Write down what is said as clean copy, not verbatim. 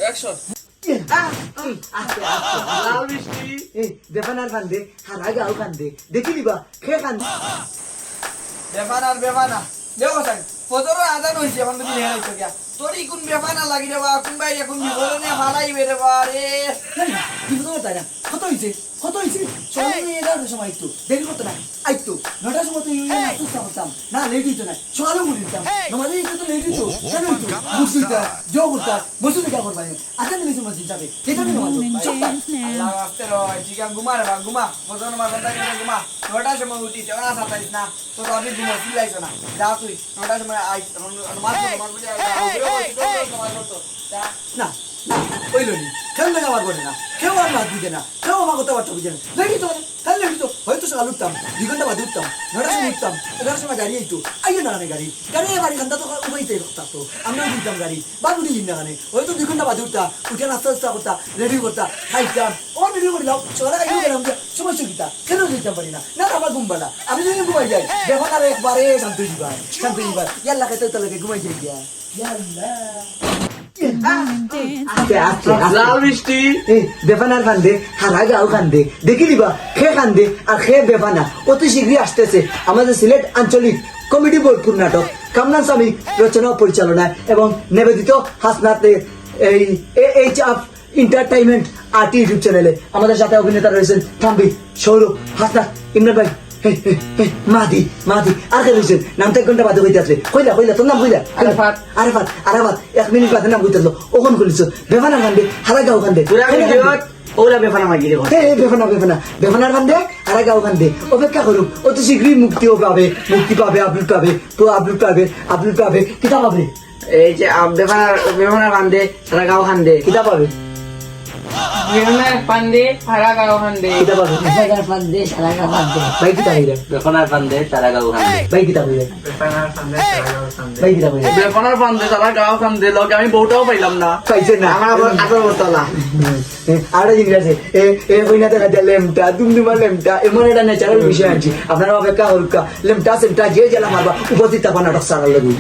Action. লাল মিষ্টি বেফানার কান্দে হারা গাও কান্দে দেখিলি বা খে কান্দে বেফানা বেফানা দেখো স্যার ফজর আজান হইছে এখন তুমি হেরাই তো গিয়া তোরই কোন বেফানা লাগি রে বা কোন ভাই এখন বিবরণে হারাই বেরে বা রে বিপদ তাই না কত হইছে সময় এগারোটার সময় একটু দেরি করতো না আইতো 9টার সময় তো নাস্তা করতাম না লেট হইতো না সকালে উঠে দিতাম আমাদের এটা তো লেট হইতো কেন হইতো মুসুইতা জো করতা মসুরি কা করবা আজান দিলে সময় যাবে এটা না আল্লাহ আস্তে রয় জিগান ঘুমা রে বা ঘুমা ফজর মাঝে তাকে ঘুমা 9টার সময় উঠি তেরা সাতাইস না তো আমি ঘুমো সিলাইছো না যা তুই 9টার সময় আই না ওইলো নি খেল না আমার বলে না কেউ আর বাদ দিতে না কেউ আমার কথাবার্তা বুঝে না লেডি তো কাল লেডি তো হয়তো সকাল উঠতাম 2 ঘন্টা বাদে উঠতাম 9টার সময় উঠতাম 11টার সময় গাড়ি আইতো আইয়ে না গাড়ি বাড়ি ঘন্টা তো উবাইতে থাকতো আমরা দিতাম গাড়ি বাবুড়ি না গানে হয়তো 2 ঘন্টা বাদে উঠতাম উঠে নাস্তা করতা রেডি করতা খাইতাম ও রেডি করলাম সকালে খাইতে গেলাম সমস্যা কিতা কেন দিতাম পারি না না আমার ঘুম পালা আমি যদি ঘুমাই যাই দেখুন আর একবারে শান্ত দিবার ইয়াল্লা খাইতে তো লাগে ঘুমাই যাই গিয়া ইয়াল্লা লাল মিষ্টি বেফানার কান্দে হারা গাও কান্দে দেখিলি বা খে কান্দে আর খে বেফানা অতি শীঘ্রই আসতেছে আমাদের সিলেট আঞ্চলিক কমেডি বোলপুর নাটক কামরান স্বামী রচনা ও পরিচালনা এবং নিবেদিত হাসনাতে এই এইচএফ এন্টারটেইনমেন্ট আর্ট ইউটিউব চ্যানেলে আমাদের সাথে অভিনেতা রয়েছেন থাম্বি সৌরভ হাসনাত ইমরান ভাই মাদি আর কে রয়েছেন নামটা 1 ঘন্টা বাদে হইতে আছে কইলা তোর নাম কইলা আরাফাত 1 মিনিট বাদে নাম কইতেছো ওখান কইলিছো বেফানা কান্দে হারা গাও কান্দে ওরা বেফানা মাগি রে বেফানার কান্দে হারা গাও কান্দে অপেক্ষা করুক অতি শীঘ্রই মুক্তি পাবে আপলোড পাবে কিতা পাবে এই যে বেফানা কান্দে সারা গাও কান্দে কিতা পাবে বেফানার ফান্দে সারা গাও কান্দে কিতা পাবে বেফানার ফান্দে সারা গাও কান্দে ভাই কিতা হইলে বেফানার ফান্দে সারা গাও কান্দে ভাই কিতা হইলে বেফানার ফান্দে সারা গাও কান্দে ভাই কিতা হইলে বেফানার ফান্দে সারা গাও কান্দে লগে আমি বউটাও পাইলাম না পাইছেন না আমার আবার আদর করতলা আর জিনিস আছে এ কইনা দেখা যায় লেমটা দুমদুমা লেমটা এমন একটা ন্যাচারাল বিষয় আছে আপনারা অপেক্ষা হলকা লেমটা সেমটা যে জেলা মারবা উপস্থিত থাকা নাটক সারার লাগবে